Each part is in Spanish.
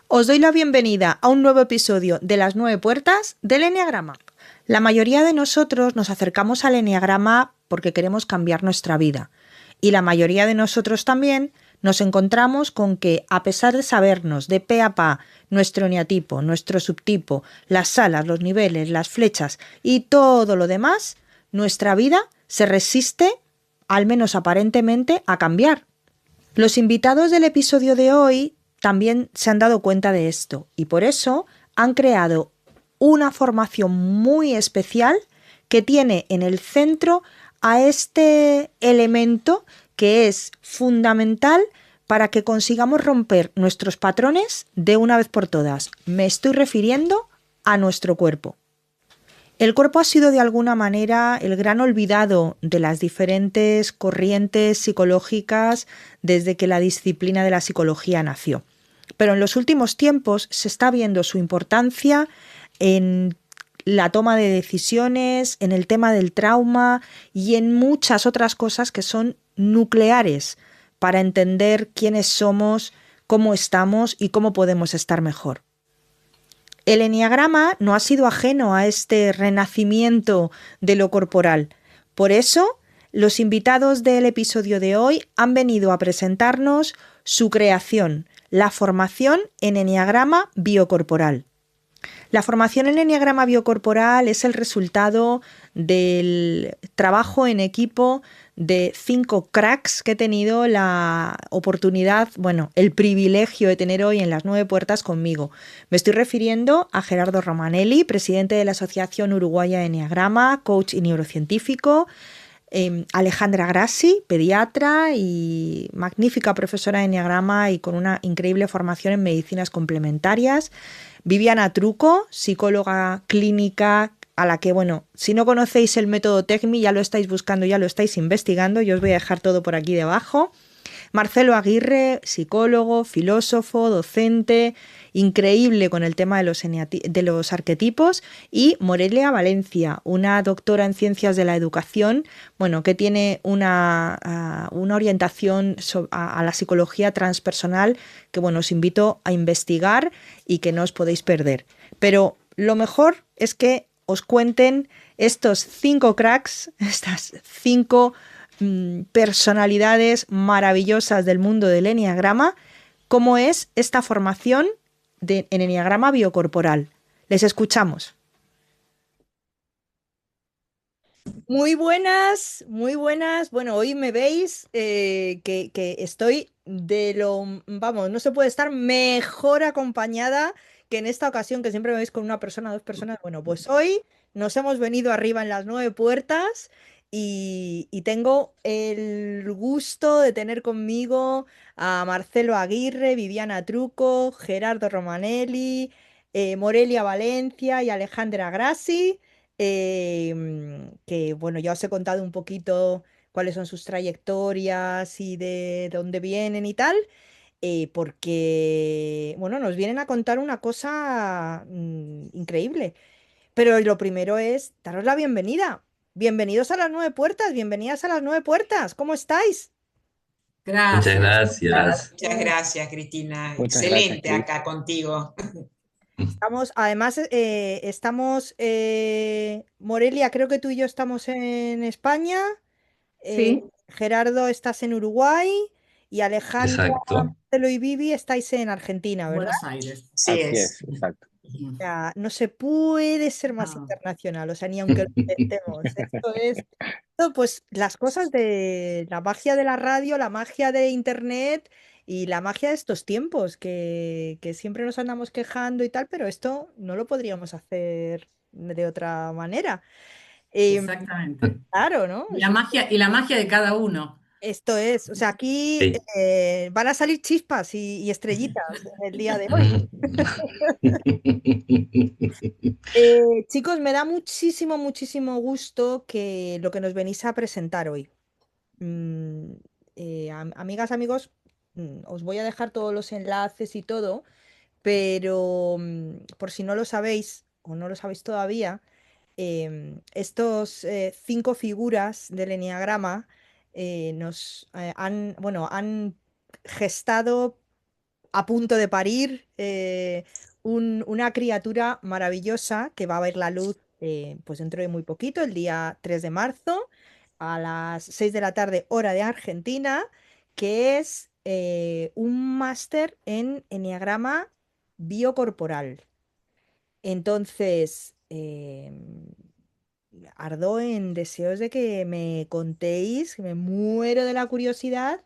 Os doy la bienvenida a un nuevo episodio de Las Nueve Puertas del Eneagrama. La mayoría de nosotros nos acercamos al Eneagrama porque queremos cambiar nuestra vida. Y la mayoría de nosotros también nos encontramos con que, a pesar de sabernos de pe a pa nuestro eneatipo, nuestro subtipo, las salas, los niveles, las flechas y todo lo demás, nuestra vida se resiste, al menos aparentemente, a cambiar. Los invitados del episodio de hoy también se han dado cuenta de esto y por eso han creado una formación muy especial que tiene en el centro a este elemento que es fundamental para que consigamos romper nuestros patrones de una vez por todas. Me estoy refiriendo a nuestro cuerpo. El cuerpo ha sido de alguna manera el gran olvidado de las diferentes corrientes psicológicas desde que la disciplina de la psicología nació. Pero en los últimos tiempos se está viendo su importancia en la toma de decisiones, en el tema del trauma y en muchas otras cosas que son nucleares para entender quiénes somos, cómo estamos y cómo podemos estar mejor. El eneagrama no ha sido ajeno a este renacimiento de lo corporal. Por eso, los invitados del episodio de hoy han venido a presentarnos su creación, la formación en eneagrama biocorporal. La formación en eneagrama biocorporal es el resultado del trabajo en equipo de 5 cracks que he tenido la oportunidad, el privilegio de tener hoy en Las Nueve Puertas conmigo. Me estoy refiriendo a Gerardo Romanelli, presidente de la Asociación Uruguaya de Eneagrama, coach y neurocientífico, Alejandra Grassi, pediatra y magnífica profesora de eneagrama y con una increíble formación en medicinas complementarias. Viviana Truco, psicóloga clínica, a la que, si no conocéis el método TECMI, ya lo estáis buscando, ya lo estáis investigando, yo os voy a dejar todo por aquí debajo. Marcelo Aguirre, psicólogo, filósofo, docente, increíble con el tema de los arquetipos, y Morelia Valencia, una doctora en ciencias de la educación, que tiene una orientación a la psicología transpersonal que, os invito a investigar y que no os podéis perder. Pero lo mejor es que os cuenten estos 5 cracks, estas 5 personalidades maravillosas del mundo del eneagrama, cómo es esta formación en eneagrama biocorporal. Les escuchamos. Muy buenas, muy buenas. Bueno, hoy me veis que estoy no se puede estar mejor acompañada que en esta ocasión, que siempre me veis con una persona, 2 personas. Bueno, pues hoy nos hemos venido arriba en Las Nueve Puertas y tengo el gusto de tener conmigo a Marcelo Aguirre, Viviana Truco, Gerardo Romanelli, Morelia Valencia y Alejandra Grassi. Que ya os he contado un poquito cuáles son sus trayectorias y de dónde vienen y tal, porque nos vienen a contar una cosa increíble. Pero lo primero es daros la bienvenida. Bienvenidos a Las Nueve Puertas, bienvenidas a Las Nueve Puertas. ¿Cómo estáis? Muchas Gracias. gracias. Muchas gracias, Cristina. Muchas gracias, Excelente Cris. acá contigo. Morelia, creo que tú y yo estamos en España. Sí, Gerardo, estás en Uruguay y Alejandra, Exacto. Marcelo y Vivi estáis en Argentina, ¿verdad? Buenos Aires. Así Así es. es, exacto. O sea, no se puede ser más No. internacional, o sea, ni aunque lo intentemos. Pues las cosas de la magia de la radio, la magia de Internet y la magia de estos tiempos, que siempre nos andamos quejando y tal, pero esto no lo podríamos hacer de otra manera. Em, Exactamente. claro, ¿no? Y la magia de cada uno. Esto es, o sea, aquí Sí. van a salir chispas y estrellitas en el día de hoy. Chicos, me da muchísimo, muchísimo gusto que lo que nos venís a presentar hoy. Mm, amigas, amigos, os voy a dejar todos los enlaces y todo, pero por si no lo sabéis o no lo sabéis todavía, estos 5 figuras del eneagrama nos han gestado a punto de parir una criatura maravillosa que va a ver la luz pues dentro de muy poquito, el día 3 de marzo, a las 6 de la tarde, hora de Argentina, que es un máster en enneagrama biocorporal. Entonces, ardo en deseos de que me contéis, que me muero de la curiosidad.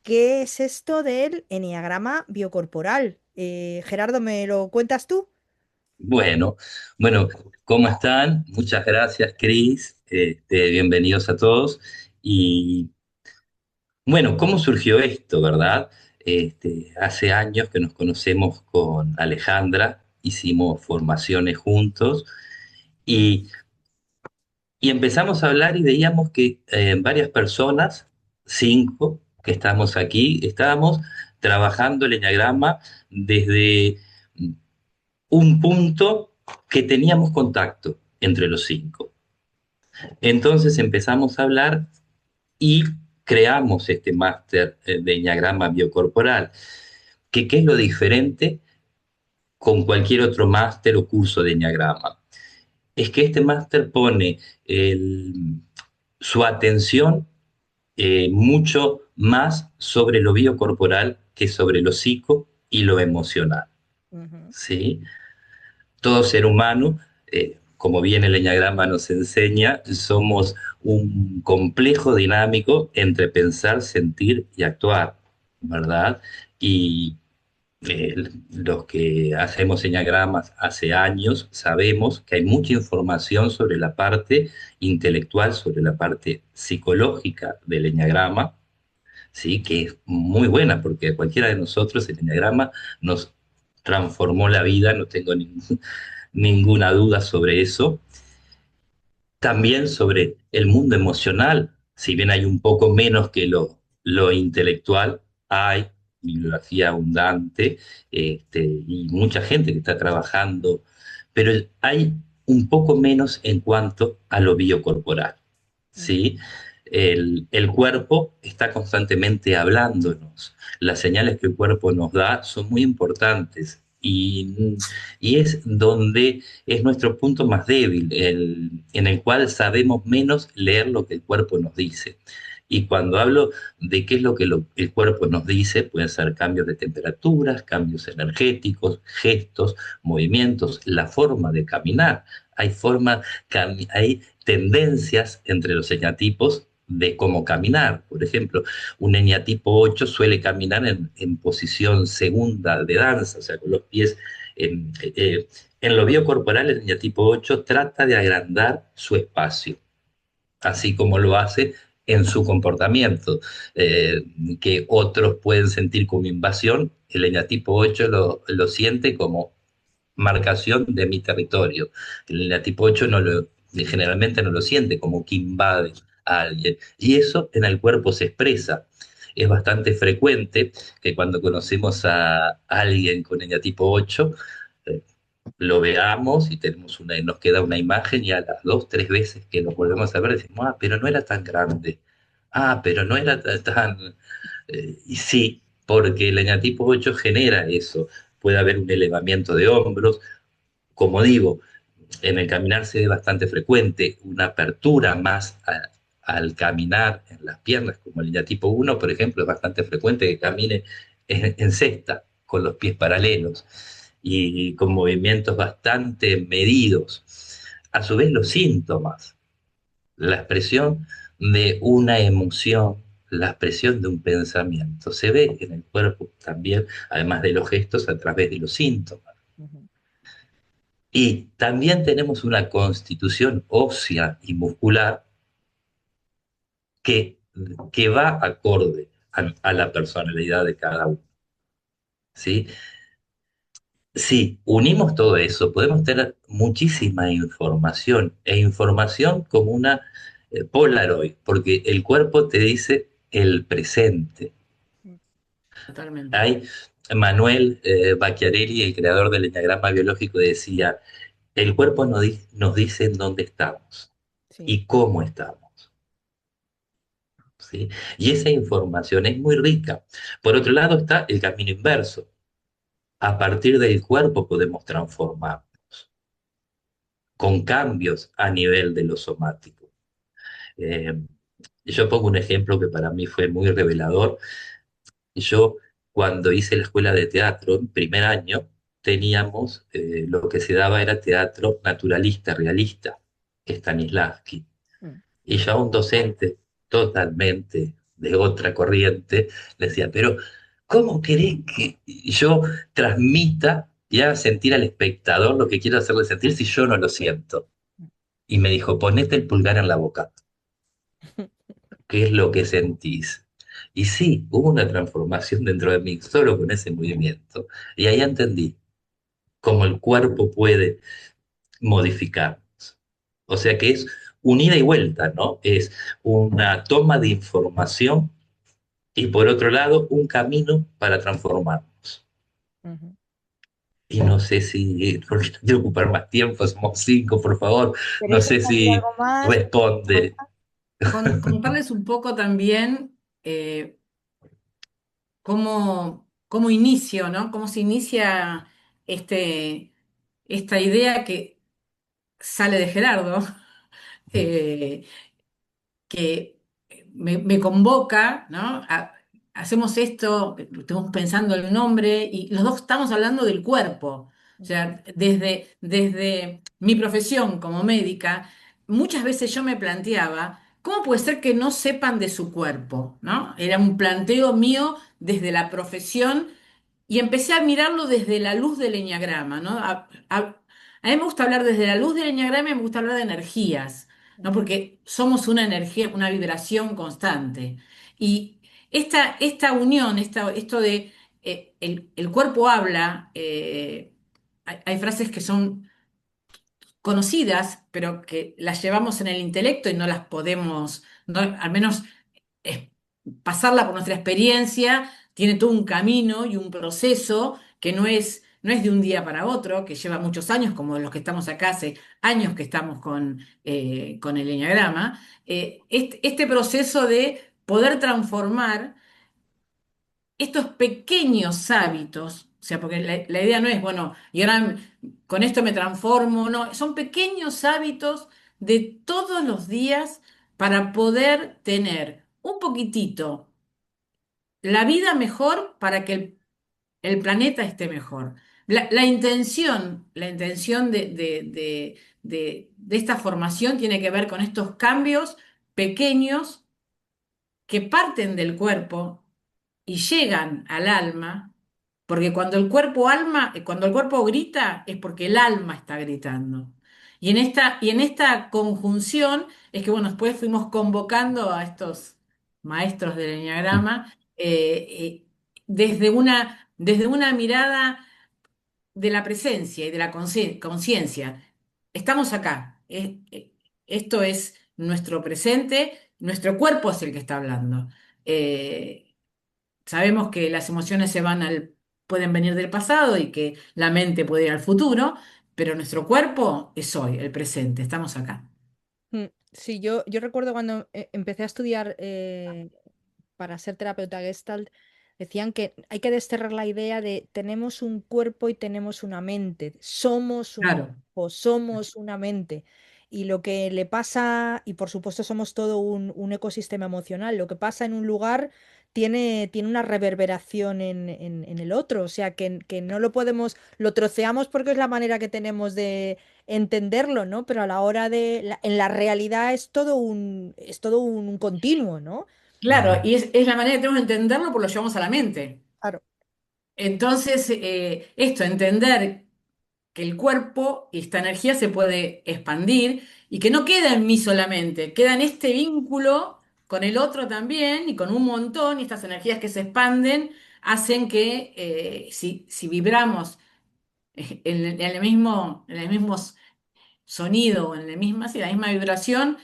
¿Qué es esto del eneagrama biocorporal? Gerardo, ¿me lo cuentas tú? Bueno, bueno, ¿cómo están? Muchas gracias, Cris. Bienvenidos a todos. Y bueno, ¿cómo surgió esto, verdad? Hace años que nos conocemos con Alejandra, hicimos formaciones juntos y, y empezamos a hablar y veíamos que varias personas, cinco que estamos aquí, estábamos trabajando el eneagrama desde un punto que teníamos contacto entre los cinco. Entonces empezamos a hablar y creamos este máster de Enneagrama Biocorporal, que qué es lo diferente con cualquier otro máster o curso de Enneagrama. Es que este máster pone su atención mucho más sobre lo biocorporal que sobre lo psico y lo emocional. Ujú, ¿Sí? Todo ser humano, como bien el eñagrama nos enseña, somos un complejo dinámico entre pensar, sentir y actuar, ¿verdad? Y los que hacemos eñagramas hace años sabemos que hay mucha información sobre la parte intelectual, sobre la parte psicológica del eñagrama, ¿sí? Que es muy buena porque cualquiera de nosotros el eñagrama nos transformó la vida, no tengo ninguna duda sobre eso. También sobre el mundo emocional, si bien hay un poco menos que lo intelectual, hay bibliografía abundante y mucha gente que está trabajando, pero hay un poco menos en cuanto a lo biocorporal. ujú, ¿Sí? El cuerpo está constantemente hablándonos. Las señales que el cuerpo nos da son muy importantes y es donde es nuestro punto más débil, en el cual sabemos menos leer lo que el cuerpo nos dice. Y cuando hablo de qué es lo que el cuerpo nos dice, pueden ser cambios de temperaturas, cambios energéticos, gestos, movimientos, la forma de caminar. Hay hay tendencias entre los eñatipos de cómo caminar. Por ejemplo, un eñatipo 8 suele caminar en posición segunda de danza, o sea, con los pies en lo biocorporal. El eñatipo 8 trata de agrandar su espacio, así como lo hace en su comportamiento, eh, que otros pueden sentir como invasión. El eñatipo 8 lo siente como marcación de mi territorio. La tipo 8 generalmente no lo siente como que invade a alguien. Y eso en el cuerpo se expresa. Es bastante frecuente que cuando conocemos a alguien con el tipo 8, eh, lo veamos y nos queda una imagen y a las dos, tres veces que nos volvemos a ver decimos, ah, pero no era tan grande. Ah, pero no era tan... y sí, porque el eñatipo 8 genera eso. Puede haber un elevamiento de hombros, como digo, en el caminar se ve bastante frecuente una apertura más al caminar en las piernas, como el tipo 1, por ejemplo, es bastante frecuente que camine en cesta, con los pies paralelos y con movimientos bastante medidos. A su vez, los síntomas, la expresión de una emoción, la expresión de un pensamiento, se ve en el cuerpo también, además de los gestos, a través de los síntomas. ujú, Y también tenemos una constitución ósea y muscular que, que va acorde a la personalidad de cada uno. ¿Sí? Si unimos todo eso, podemos tener muchísima información e información como una Polaroid, porque el cuerpo te dice el presente. Totalmente. Hay Manuel Bacchiarelli, el creador del enneagrama biológico, decía, el cuerpo nos dice en dónde estamos sí. y cómo estamos. ¿sí? Y esa información es muy rica. Por otro lado está el camino inverso. A partir del cuerpo podemos transformar con cambios a nivel de lo somático. Eh, yo pongo un ejemplo que para mí fue muy revelador. Yo, cuando hice la escuela de teatro, en primer año, teníamos, lo que se daba era teatro naturalista, realista, Stanislavski. Mm. Y yo a un docente totalmente de otra corriente le decía, pero ¿cómo querés que yo transmita y haga sentir al espectador lo que quiero hacerle sentir si yo no lo siento? Y me dijo, ponete el pulgar en la boca, ¿qué es lo que sentís? Y sí, hubo una transformación dentro de mí solo con ese movimiento. Y ahí entendí cómo el cuerpo puede modificarnos. O sea que es un ida y vuelta, ¿no? Es una toma de información y por otro lado un camino para transformarnos. Ujú. Y no sé si, porque no quiero ocupar más tiempo, somos cinco, por favor, no ¿Queréis sé añadir si algo más? responde. Contarles un poco también cómo inicio, ¿no? Cómo se inicia este, esta idea que sale de Gerardo, eh, que me convoca, ¿no? Hacemos esto, estamos pensando el nombre y los dos estamos hablando del cuerpo. O sea, desde mi profesión como médica, muchas veces yo me planteaba, ¿cómo puede ser que no sepan de su cuerpo? ¿No? Era un planteo mío desde la profesión y empecé a mirarlo desde la luz del eñagrama, ¿no? A mí me gusta hablar desde la luz del eñagrama y me gusta hablar de energías. ¿No? Porque somos una energía, una vibración constante. Y esta unión, esto de el cuerpo habla, hay frases que son conocidas, pero que las llevamos en el intelecto y no las podemos, al menos es- pasarla por nuestra experiencia, tiene todo un camino y un proceso que no es de un día para otro, que lleva muchos años, como los que estamos acá hace años que estamos con el Eneagrama. Este proceso de poder transformar estos pequeños hábitos, o sea, porque la idea no es, bueno, y ahora con esto me transformo, no, son pequeños hábitos de todos los días para poder tener un poquitito la vida mejor para que el planeta esté mejor. La intención de esta formación tiene que ver con estos cambios pequeños que parten del cuerpo y llegan al alma, porque cuando el cuerpo grita es porque el alma está gritando. Y en esta conjunción es que, bueno, después fuimos convocando a estos maestros del Eneagrama desde una mirada de la presencia y de la conciencia. Estamos acá. Esto es nuestro presente, nuestro cuerpo es el que está hablando. Eh, Sabemos que las emociones pueden venir del pasado y que la mente puede ir al futuro, pero nuestro cuerpo es hoy, el presente, estamos acá. Sí, yo recuerdo cuando empecé a estudiar para ser terapeuta Gestalt, decían que hay que desterrar la idea de tenemos un cuerpo y tenemos una mente, somos un Claro, cuerpo, somos una mente. Y lo que le pasa, y por supuesto somos todo un ecosistema emocional, lo que pasa en un lugar tiene una reverberación en el otro, o sea que no lo podemos, lo troceamos porque es la manera que tenemos de entenderlo, ¿no? Pero a la hora en la realidad es todo un continuo, ¿no? claro, y es la manera que tenemos de entenderlo porque lo llevamos a la mente. Claro. Entonces, entender que el cuerpo y esta energía se puede expandir y que no queda en mí solamente, queda en este vínculo con el otro también y con un montón, y estas energías que se expanden hacen que si vibramos en el mismo sonido, en sí, la misma vibración,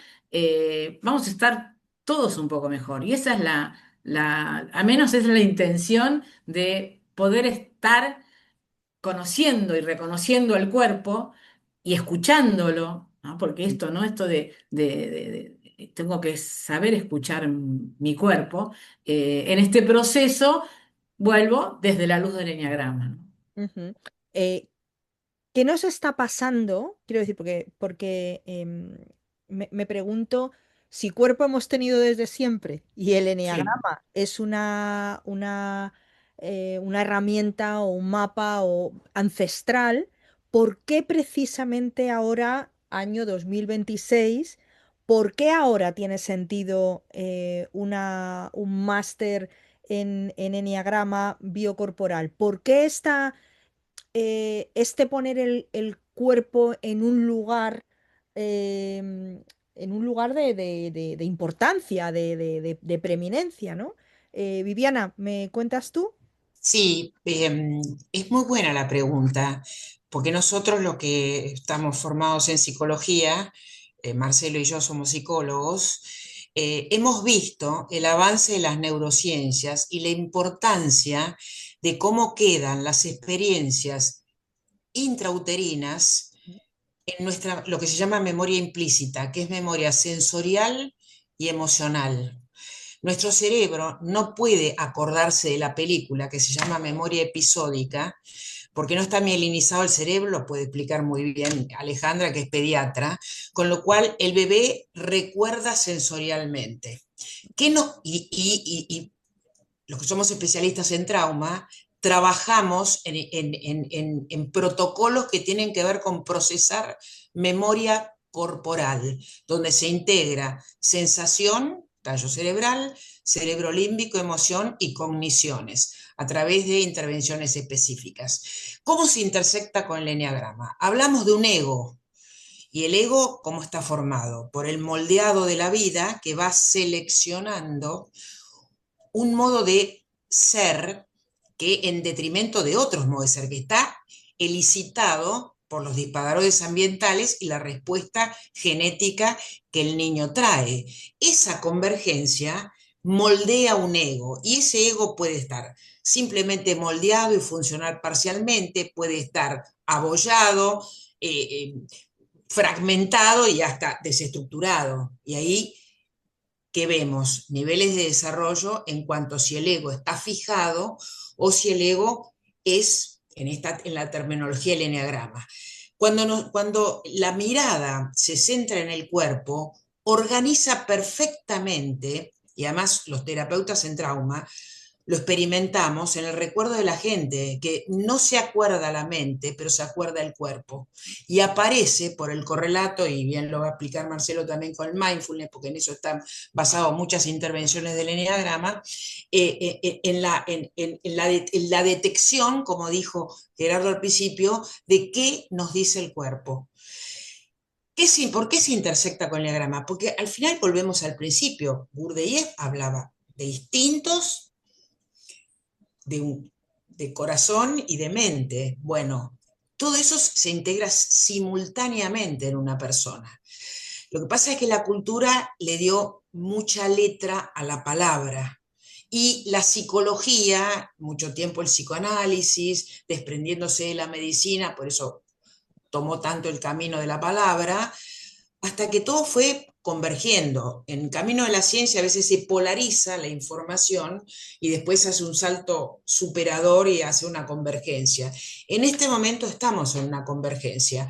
vamos a estar todos un poco mejor. Y esa es a menos esa es la intención de poder estar conociendo y reconociendo el cuerpo y escuchándolo, ¿no? Porque esto, ¿no? Esto tengo que saber escuchar mi cuerpo. En este proceso vuelvo desde la luz del eneagrama, ¿no? Ujú. Eh, ¿Qué nos está pasando? Quiero decir, porque me pregunto si cuerpo hemos tenido desde siempre y el Sí. eneagrama es una herramienta o un mapa o ancestral, ¿por qué precisamente ahora, año 2026, por qué ahora tiene sentido un máster en eneagrama biocorporal? ¿Por qué poner el cuerpo en un lugar de importancia, de preeminencia, ¿no? Viviana, ¿me cuentas tú? Sí, es muy buena la pregunta, porque nosotros los que estamos formados en psicología, Marcelo y yo somos psicólogos, hemos visto el avance de las neurociencias y la importancia de cómo quedan las experiencias intrauterinas en nuestra, lo que se llama memoria implícita, que es memoria sensorial y emocional. Nuestro cerebro no puede acordarse de la película que se llama memoria episódica, porque no está mielinizado el cerebro, lo puede explicar muy bien Alejandra, que es pediatra, con lo cual el bebé recuerda sensorialmente. ¿Qué no? Y los que somos especialistas en trauma, trabajamos en protocolos que tienen que ver con procesar memoria corporal, donde se integra sensación, tallo cerebral, cerebro límbico, emoción y cogniciones, a través de intervenciones específicas. ¿Cómo se intersecta con el eneagrama? Hablamos de un ego, y el ego, ¿cómo está formado? Por el moldeado de la vida que va seleccionando un modo de ser que en detrimento de otros modos de ser, que está elicitado por los disparadores ambientales y la respuesta genética que el niño trae. Esa convergencia moldea un ego y ese ego puede estar simplemente moldeado y funcionar parcialmente, puede estar abollado, fragmentado y hasta desestructurado. Y ahí que vemos niveles de desarrollo en cuanto a si el ego está fijado o si el ego es, en la terminología del eneagrama. Cuando la mirada se centra en el cuerpo, organiza perfectamente, y además los terapeutas en trauma lo experimentamos en el recuerdo de la gente, que no se acuerda la mente, pero se acuerda el cuerpo. Y aparece por el correlato, y bien lo va a explicar Marcelo también con el mindfulness, porque en eso están basadas muchas intervenciones del eneagrama, en la detección, como dijo Gerardo al principio, de qué nos dice el cuerpo. ¿Por qué se intersecta con el eneagrama? Porque al final volvemos al principio. Gurdjieff hablaba de instintos, de corazón y de mente. Bueno, todo eso se integra simultáneamente en una persona. Lo que pasa es que la cultura le dio mucha letra a la palabra. Y la psicología, mucho tiempo el psicoanálisis, desprendiéndose de la medicina, por eso tomó tanto el camino de la palabra, hasta que todo fue convergiendo. En el camino de la ciencia a veces se polariza la información y después hace un salto superador y hace una convergencia. En este momento estamos en una convergencia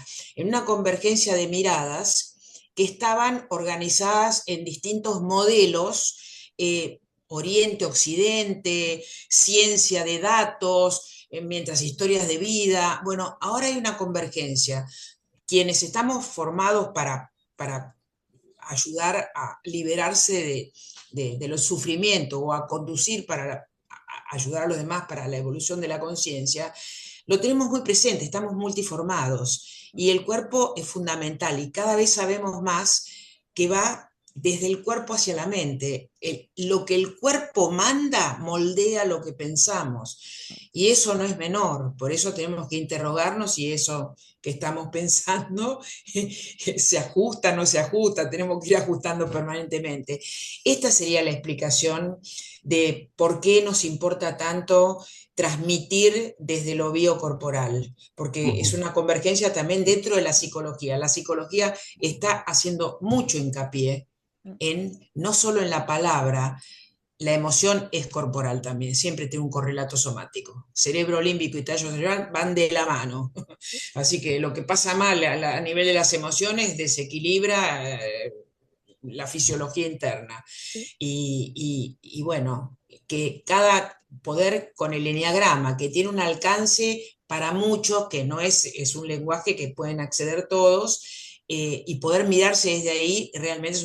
de miradas que estaban organizadas en distintos modelos, Oriente, Occidente, ciencia de datos, mientras historias de vida. Bueno, ahora hay una convergencia. Quienes estamos formados para ayudar a liberarse de los sufrimientos o a conducir para ayudar a los demás para la evolución de la conciencia, lo tenemos muy presente, estamos multiformados y el cuerpo es fundamental y cada vez sabemos más que va desde el cuerpo hacia la mente. Lo que el cuerpo manda moldea lo que pensamos y eso no es menor, por eso tenemos que interrogarnos si eso que estamos pensando se ajusta, no se ajusta, tenemos que ir ajustando permanentemente. Esta sería la explicación de por qué nos importa tanto transmitir desde lo biocorporal, porque es Ujú. una convergencia también dentro de la psicología. La psicología está haciendo mucho hincapié no solo en la palabra, la emoción es corporal también, siempre tiene un correlato somático. Cerebro límbico y tallo cerebral van de la mano. Así que lo que pasa mal a nivel de las emociones desequilibra la fisiología interna. Y bueno, que cada poder con el eneagrama, que tiene un alcance para muchos, que no es un lenguaje que pueden acceder todos, y poder mirarse desde ahí realmente es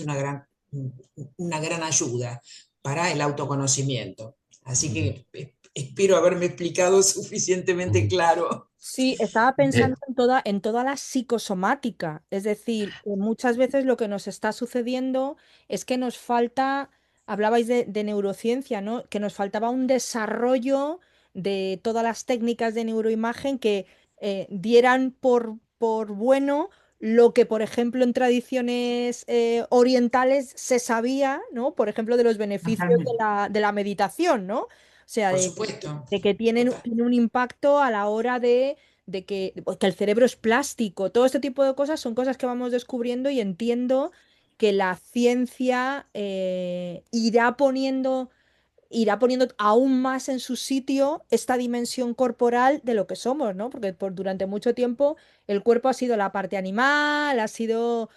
una gran ayuda para el autoconocimiento. Así que espero haberme explicado suficientemente claro. Sí, estaba pensando en toda la psicosomática, es decir, que muchas veces lo que nos está sucediendo es que nos falta, hablabais de neurociencia, ¿no? Que nos faltaba un desarrollo de todas las técnicas de neuroimagen que dieran por bueno lo que, por ejemplo, en tradiciones orientales se sabía, ¿no? Por ejemplo, de los beneficios de Totalmente. la meditación, ¿no? O sea, Por supuesto. de que Total. tiene un impacto a la hora de que el cerebro es plástico. Todo este tipo de cosas son cosas que vamos descubriendo y entiendo que la ciencia irá poniendo aún más en su sitio esta dimensión corporal de lo que somos, ¿no? Porque durante mucho tiempo el cuerpo ha sido la parte animal, ha sido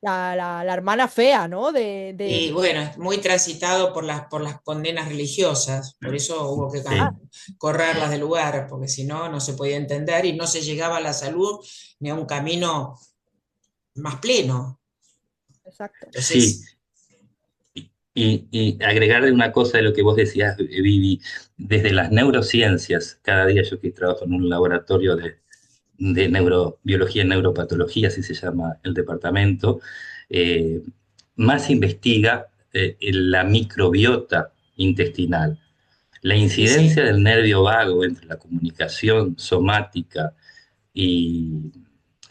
la hermana fea, ¿no? Y bueno, es muy transitado por las condenas religiosas, por eso hubo que Ah, Sí, correrlas del lugar, porque si no, no se podía entender y no se llegaba a la salud ni a un camino más pleno. exacto. sí. Entonces, Y agregarle una cosa de lo que vos decías, Vivi, desde las neurociencias, cada día yo que trabajo en un laboratorio de neurobiología y neuropatología, así se llama el departamento, eh, más investiga la microbiota intestinal. La sí, incidencia sí, del nervio vago entre la comunicación somática y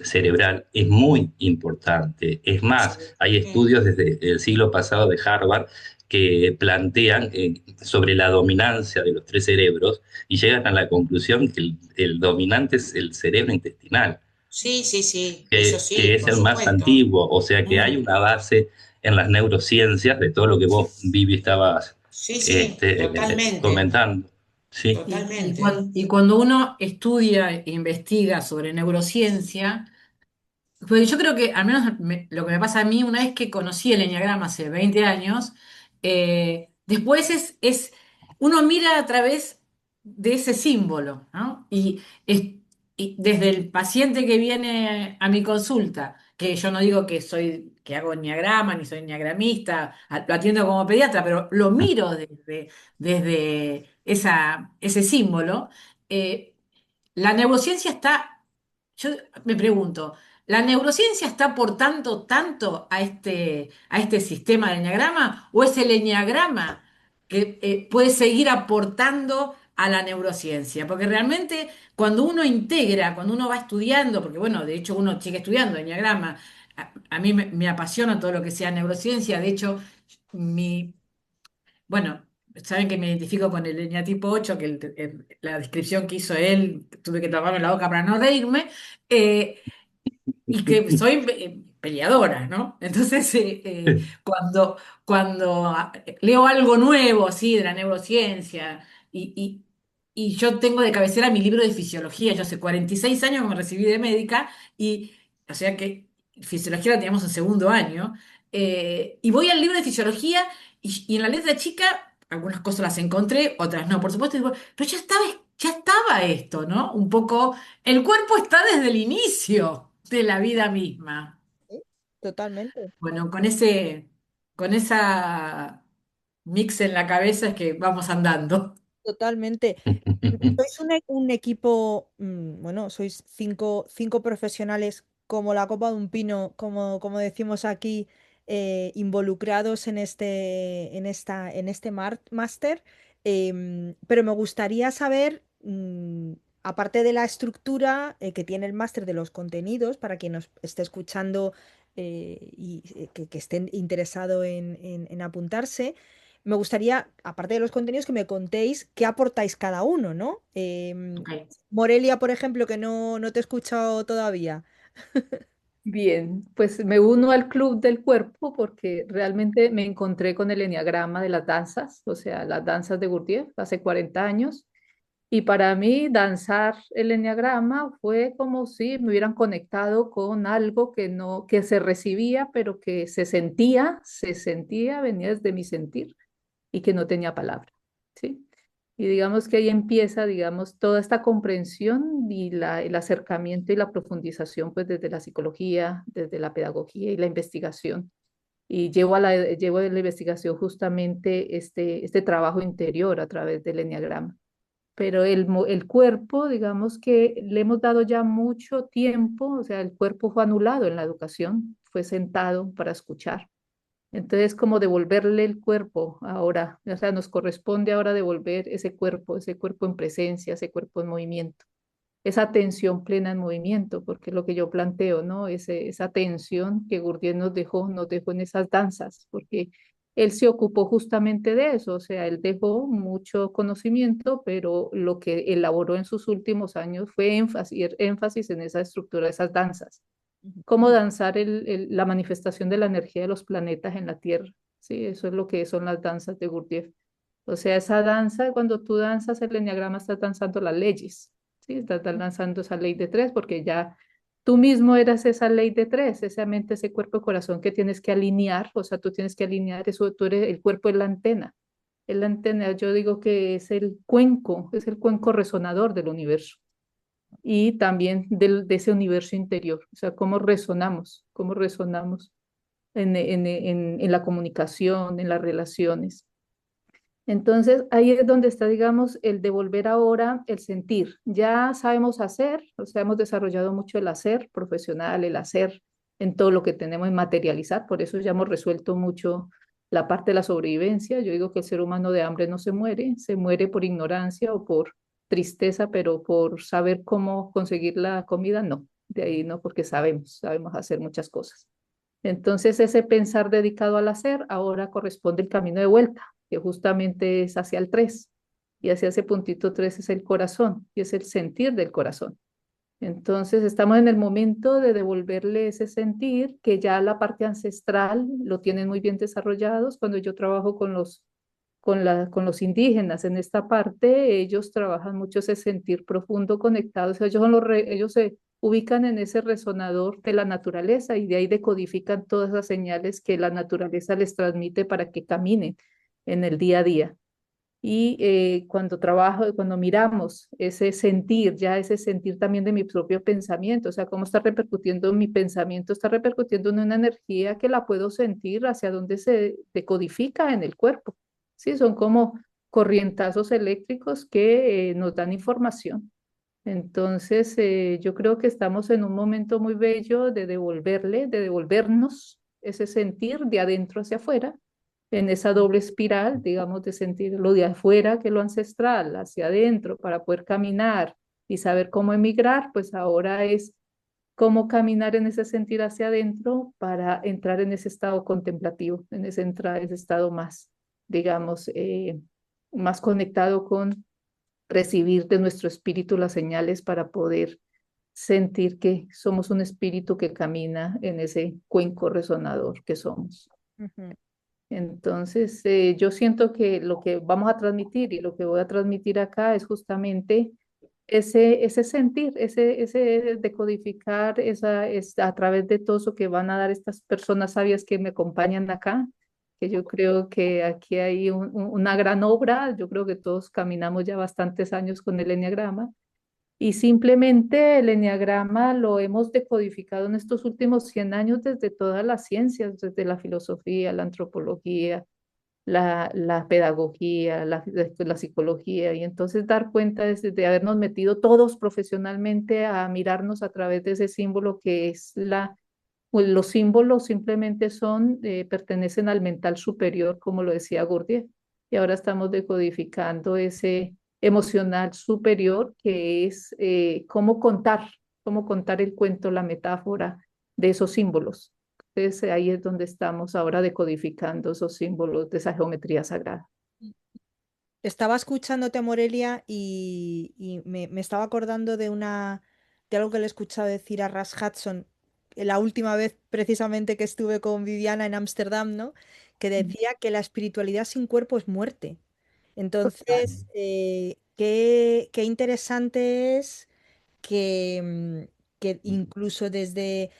cerebral es muy importante. Es más, sí, hay sí. estudios desde el siglo pasado de Harvard que plantean sobre la dominancia de los tres cerebros y llegan a la conclusión que el dominante es el cerebro intestinal, Sí, sí, sí, eso que sí, es por el más supuesto. antiguo, o sea que hay Mm, una base en las neurociencias de todo lo que sí, vos, Vivi, estabas sí, sí, totalmente, comentando. Sí, totalmente. Y cuando uno estudia e investiga sobre neurociencia, pues yo creo que, al menos lo que me pasa a mí, una vez que conocí el eneagrama hace 20 años, después uno mira a través de ese símbolo, ¿no? Y desde el paciente que viene a mi consulta, que yo no digo que hago eneagrama, ni soy eneagramista, lo atiendo como pediatra, pero lo miro desde ese símbolo, eh, la neurociencia está, yo me pregunto, ¿la neurociencia está aportando tanto a este sistema de enneagrama o es el enneagrama que puede seguir aportando a la neurociencia? Porque realmente cuando uno integra, cuando uno va estudiando, porque bueno, de hecho uno sigue estudiando enneagrama, a mí me apasiona todo lo que sea neurociencia, de hecho mi, bueno, saben que me identifico con el eneatipo 8, que la descripción que hizo él, tuve que taparme la boca para no reírme, eh, y que soy peleadora, ¿no? Entonces, cuando leo algo nuevo, así, de la neurociencia, y, y- y yo tengo de cabecera mi libro de fisiología, yo hace 46 años que me recibí de médica, y, o sea que fisiología la teníamos en segundo año, y voy al libro de fisiología, y en la letra chica, algunas cosas las encontré, otras no, por supuesto, digo, pero ya estaba esto, ¿no? Un poco, el cuerpo está desde el inicio de la vida misma. Sí, totalmente. Bueno, con esa mix en la cabeza es que vamos andando. Totalmente. Sois un equipo, bueno, sois cinco profesionales como la copa de un pino, como decimos aquí, involucrados en este máster. Pero me gustaría saber, aparte de la estructura que tiene el máster de los contenidos, para quien nos esté escuchando y que esté interesado en apuntarse. Me gustaría, aparte de los contenidos, que me contéis qué aportáis cada uno, ¿no? Ok. Morelia, por ejemplo, que no te he escuchado todavía. Bien, pues me uno al club del cuerpo porque realmente me encontré con el eneagrama de las danzas, o sea, las danzas de Gurdjieff hace 40 años. Y para mí danzar el eneagrama fue como si me hubieran conectado con algo que no, que se recibía, pero que se sentía, venía desde mi sentir y que no tenía palabra, ¿sí? Y digamos que ahí empieza, digamos, toda esta comprensión y el acercamiento y la profundización, pues desde la psicología, desde la pedagogía y la investigación. Y llevo a la investigación justamente este trabajo interior a través del eneagrama. Pero el cuerpo, digamos que le hemos dado ya mucho tiempo, o sea, el cuerpo fue anulado en la educación, fue sentado para escuchar. Entonces, como devolverle el cuerpo ahora, o sea, nos corresponde ahora devolver ese cuerpo en presencia, ese cuerpo en movimiento, esa atención plena en movimiento, porque es lo que yo planteo, ¿no? Esa atención que Gurdjieff nos dejó en esas danzas, porque él se ocupó justamente de eso, o sea, él dejó mucho conocimiento, pero lo que elaboró en sus últimos años fue énfasis en esa estructura de esas danzas, cómo danzar la manifestación de la energía de los planetas en la Tierra. Sí, eso es lo que son las danzas de Gurdjieff. O sea, esa danza, cuando tú danzas el enneagrama, estás danzando las leyes. Sí, estás danzando esa ley de tres, porque ya tú mismo eras esa ley de tres, esa mente, ese cuerpo, corazón que tienes que alinear. O sea, tú tienes que alinear eso, tú eres, el cuerpo es la antena. Es la antena, yo digo que es el cuenco resonador del universo y también de ese universo interior, o sea, cómo resonamos en la comunicación, en las relaciones. Entonces, ahí es donde está, digamos, el devolver ahora el sentir. Ya sabemos hacer, o sea, hemos desarrollado mucho el hacer profesional, el hacer en todo lo que tenemos en materializar, por eso ya hemos resuelto mucho la parte de la sobrevivencia. Yo digo que el ser humano de hambre no se muere por ignorancia o por tristeza, pero por saber cómo conseguir la comida, no. De ahí no, porque sabemos hacer muchas cosas. Entonces, ese pensar dedicado al hacer ahora corresponde el camino de vuelta, que justamente es hacia el 3. Y hacia ese puntito 3 es el corazón, y es el sentir del corazón. Entonces, estamos en el momento de devolverle ese sentir que ya la parte ancestral lo tienen muy bien desarrollados. Cuando yo trabajo con los indígenas en esta parte, ellos trabajan mucho ese sentir profundo conectado. O sea, ellos se ubican en ese resonador de la naturaleza y de ahí decodifican todas las señales que la naturaleza les transmite para que caminen en el día a día. Y cuando miramos ese sentir, ya ese sentir también de mi propio pensamiento, o sea, cómo está repercutiendo mi pensamiento, está repercutiendo en una energía que la puedo sentir hacia donde se decodifica en el cuerpo. Sí, son como corrientazos eléctricos que nos dan información. Entonces, yo creo que estamos en un momento muy bello de devolvernos ese sentir de adentro hacia afuera, en esa doble espiral, digamos, de sentir lo de afuera que lo ancestral, hacia adentro, para poder caminar y saber cómo emigrar, pues ahora es cómo caminar en ese sentir hacia adentro para entrar en ese estado contemplativo, ese estado más, digamos, más conectado con recibir de nuestro espíritu las señales para poder sentir que somos un espíritu que camina en ese cuenco resonador que somos. Ujú. Entonces, yo siento que lo que vamos a transmitir y lo que voy a transmitir acá es justamente ese sentir, ese decodificar a través de todo eso que van a dar estas personas sabias que me acompañan acá, que yo creo que aquí hay una gran obra, yo creo que todos caminamos ya bastantes años con el enneagrama y simplemente el enneagrama lo hemos decodificado en estos últimos 100 años desde todas las ciencias, desde la filosofía, la antropología, la pedagogía, la psicología, y entonces dar cuenta de habernos metido todos profesionalmente a mirarnos a través de ese símbolo que es pues los símbolos simplemente pertenecen al mental superior, como lo decía Gurdjieff, y ahora estamos decodificando ese emocional superior que es cómo contar el cuento, la metáfora de esos símbolos. Entonces ahí es donde estamos ahora decodificando esos símbolos de esa geometría sagrada. Estaba escuchándote, Morelia, y me estaba acordando de algo que le he escuchado decir a Ras Hudson, la última vez precisamente que estuve con Viviana en Ámsterdam, ¿no? Que decía que la espiritualidad sin cuerpo es muerte. Total. Entonces, qué interesante es que, que incluso desde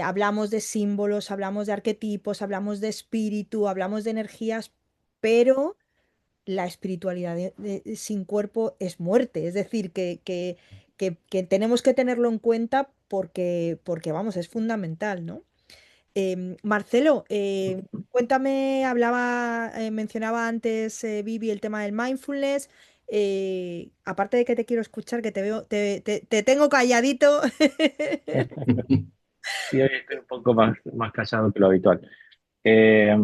hablamos de símbolos, hablamos de arquetipos, hablamos de espíritu, hablamos de energías, pero la espiritualidad sin cuerpo es muerte. Es decir, que tenemos que tenerlo en cuenta porque, vamos, es fundamental, ¿no? Marcelo, cuéntame, mencionaba antes Vivi el tema del mindfulness. Aparte de que te quiero escuchar, que te veo, te tengo calladito. Sí, hoy estoy un poco más callado que lo habitual. Eh,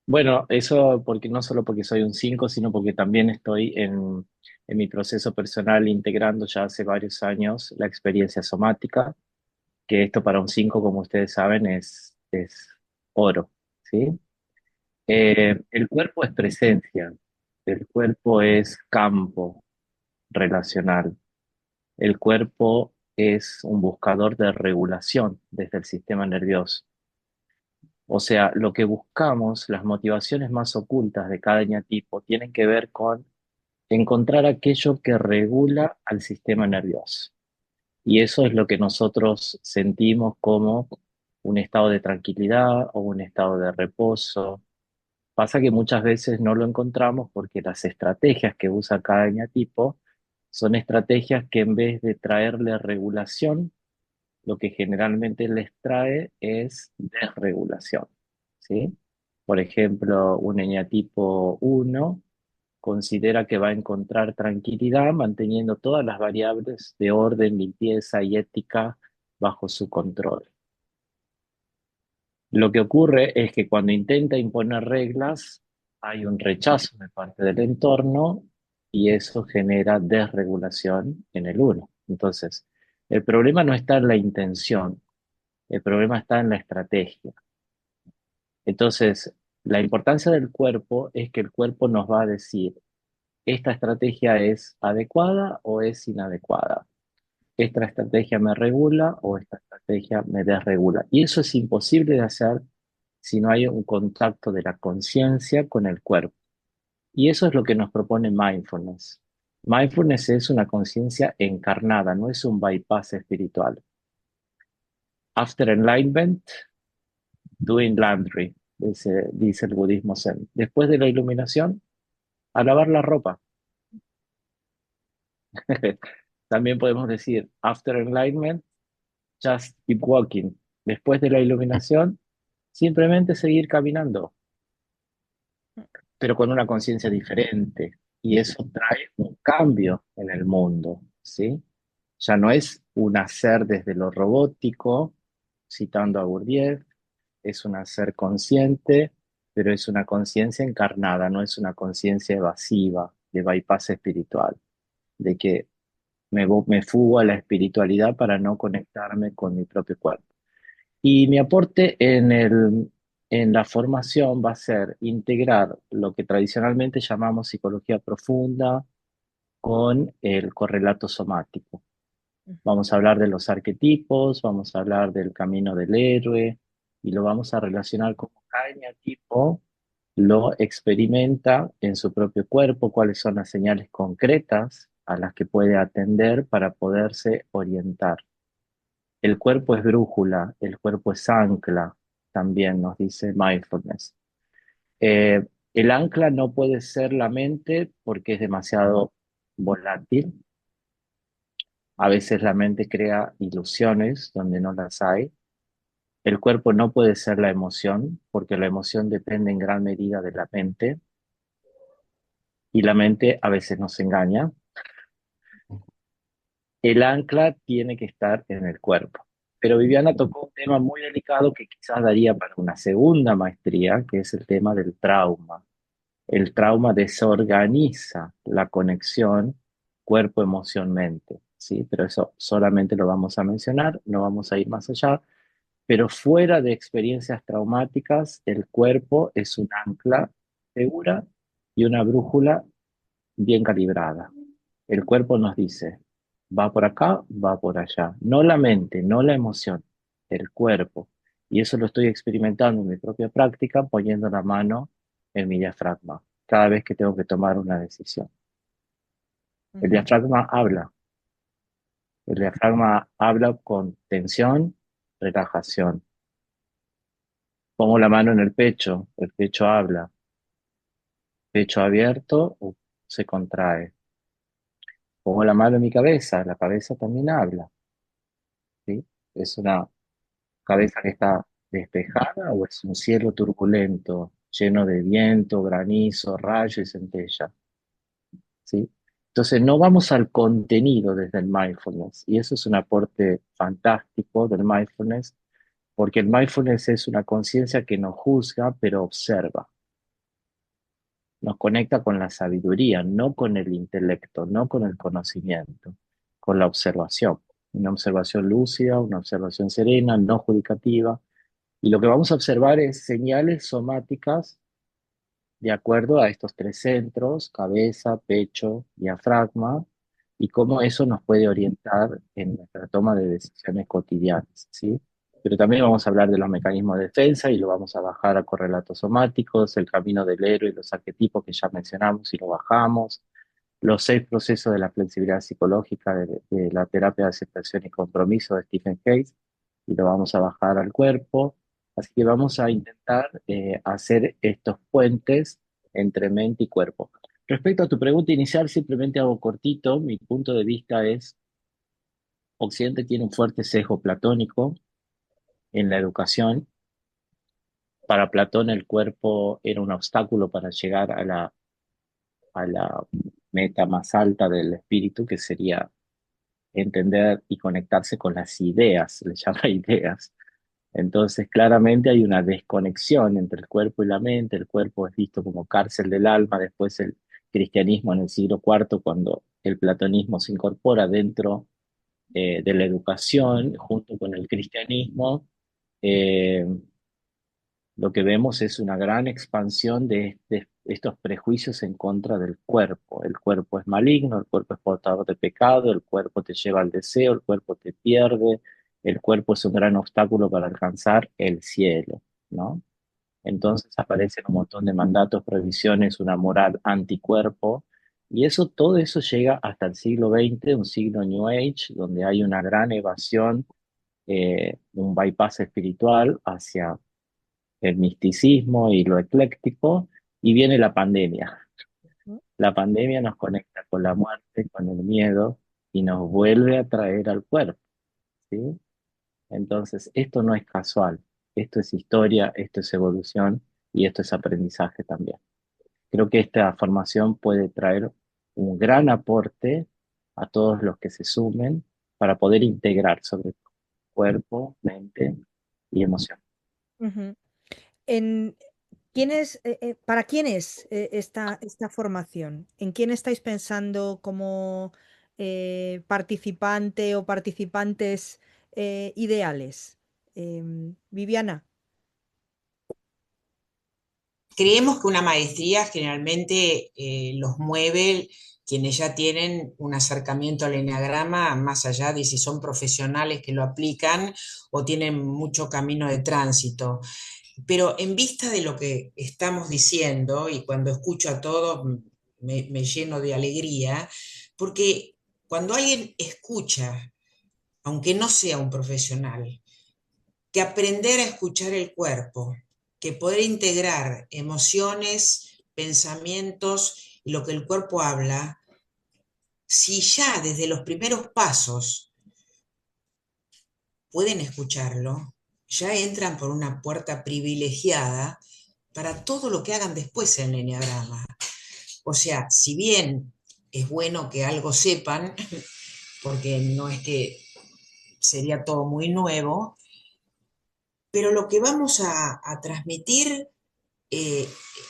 bueno, eso porque no solo porque soy un 5 sino porque también estoy en mi proceso personal integrando ya hace varios años la experiencia somática, que esto para un 5 como ustedes saben, es oro, ¿sí? El cuerpo es presencia, el cuerpo es campo relacional, el cuerpo es un buscador de regulación desde el sistema nervioso. O sea, lo que buscamos, las motivaciones más ocultas de cada eneatipo, tienen que ver con encontrar aquello que regula al sistema nervioso. Y eso es lo que nosotros sentimos como un estado de tranquilidad o un estado de reposo. Pasa que muchas veces no lo encontramos porque las estrategias que usa cada eneatipo son estrategias que en vez de traerle regulación, lo que generalmente les trae es desregulación, ¿sí? Por ejemplo, un eneatipo 1 considera que va a encontrar tranquilidad manteniendo todas las variables de orden, limpieza y ética bajo su control. Lo que ocurre es que cuando intenta imponer reglas, hay un rechazo de parte del entorno y eso genera desregulación en el uno. Entonces, el problema no está en la intención, el problema está en la estrategia. Entonces, la importancia del cuerpo es que el cuerpo nos va a decir, ¿esta estrategia es adecuada o es inadecuada? ¿Esta estrategia me regula o esta estrategia me desregula? Y eso es imposible de hacer si no hay un contacto de la conciencia con el cuerpo. Y eso es lo que nos propone mindfulness. Mindfulness es una conciencia encarnada, no es un bypass espiritual. After enlightenment, doing laundry, dice el budismo zen. Después de la iluminación, a lavar la ropa. También podemos decir, after enlightenment, just keep walking. Después de la iluminación, simplemente seguir caminando, pero con una conciencia diferente. Y eso trae un cambio en el mundo, ¿sí? Ya no es un hacer desde lo robótico, citando a Gurdjieff, es un hacer consciente, pero es una conciencia encarnada, no es una conciencia evasiva, de bypass espiritual, de que me fugo a la espiritualidad para no conectarme con mi propio cuerpo. Y mi aporte en la formación va a ser integrar lo que tradicionalmente llamamos psicología profunda con el correlato somático. Vamos a hablar de los arquetipos, vamos a hablar del camino del héroe y lo vamos a relacionar con cada eneatipo lo experimenta en su propio cuerpo, cuáles son las señales concretas a las que puede atender para poderse orientar. El cuerpo es brújula, el cuerpo es ancla, también nos dice mindfulness. El ancla no puede ser la mente porque es demasiado volátil. A veces la mente crea ilusiones donde no las hay. El cuerpo no puede ser la emoción porque la emoción depende en gran medida de la mente y la mente a veces nos engaña. El ancla tiene que estar en el cuerpo. Pero Viviana tocó un tema muy delicado que quizás daría para una segunda maestría, que es el tema del trauma. El trauma desorganiza la conexión cuerpo-emoción-mente, ¿sí? Pero eso solamente lo vamos a mencionar, no vamos a ir más allá. Pero fuera de experiencias traumáticas, el cuerpo es un ancla segura y una brújula bien calibrada. El cuerpo nos dice, va por acá, va por allá. No la mente, no la emoción. el cuerpo. Y eso lo estoy experimentando en mi propia práctica, poniendo la mano en mi diafragma, cada vez que tengo que tomar una decisión. El Ujú. diafragma habla. El diafragma habla con tensión, relajación. Pongo la mano en el pecho habla. Pecho abierto, se contrae. Pongo la mano en mi cabeza, la cabeza también habla, ¿sí? Es una cabeza que está despejada o es un cielo turbulento, lleno de viento, granizo, rayo y centella, ¿sí? Entonces no vamos al contenido desde el mindfulness y eso es un aporte fantástico del mindfulness porque el mindfulness es una conciencia que no juzga pero observa, nos conecta con la sabiduría, no con el intelecto, no con el conocimiento, con la observación. Una observación lúcida, una observación serena, no judicativa. Y lo que vamos a observar es señales somáticas de acuerdo a estos tres centros, cabeza, pecho, diafragma, y cómo eso nos puede orientar en nuestra toma de decisiones cotidianas, ¿sí? Pero también vamos a hablar de los mecanismos de defensa y lo vamos a bajar a correlatos somáticos, el camino del héroe y los arquetipos que ya mencionamos y lo bajamos, los 6 procesos de la flexibilidad psicológica de la terapia de aceptación y compromiso de Stephen Hayes, y lo vamos a bajar al cuerpo. Así que vamos a intentar hacer estos puentes entre mente y cuerpo. Respecto a tu pregunta inicial, simplemente hago cortito. Mi punto de vista es, Occidente tiene un fuerte sesgo platónico en la educación. Para Platón el cuerpo era un obstáculo para llegar a la meta más alta del espíritu, que sería entender y conectarse con las ideas, le llama ideas. Entonces, claramente hay una desconexión entre el cuerpo y la mente. El cuerpo es visto como cárcel del alma. Después el cristianismo en el siglo IV, cuando el platonismo se incorpora dentro de la educación, junto con el cristianismo, eh, lo que vemos es una gran expansión de estos prejuicios en contra del cuerpo. El cuerpo es maligno, el cuerpo es portador de pecado, el cuerpo te lleva al deseo, el cuerpo te pierde, el cuerpo es un gran obstáculo para alcanzar el cielo, ¿no? Entonces aparecen un montón de mandatos, prohibiciones, una moral anticuerpo, y eso, todo eso llega hasta el siglo XX, un siglo New Age, donde hay una gran evasión, un bypass espiritual hacia el misticismo y lo ecléctico, y viene la pandemia. La pandemia nos conecta con la muerte, con el miedo, y nos vuelve a traer al cuerpo, ¿sí? Entonces, esto no es casual, esto es historia, esto es evolución y esto es aprendizaje también. Creo que esta formación puede traer un gran aporte a todos los que se sumen para poder integrar sobre todo cuerpo, mente y emoción. Ujú. En, ¿Para quién es esta formación? ¿En quién estáis pensando como participante o participantes ideales? Viviana. Creemos que una maestría generalmente los mueve quienes ya tienen un acercamiento al eneagrama, más allá de si son profesionales que lo aplican o tienen mucho camino de tránsito. Pero en vista de lo que estamos diciendo y cuando escucho a todos me lleno de alegría, porque cuando alguien escucha, aunque no sea un profesional, que aprender a escuchar el cuerpo, que poder integrar emociones, pensamientos y lo que el cuerpo habla, si ya desde los primeros pasos pueden escucharlo, ya entran por una puerta privilegiada para todo lo que hagan después en el enneagrama. O sea, si bien es bueno que algo sepan, porque no es que sería todo muy nuevo, pero lo que vamos a transmitir eh,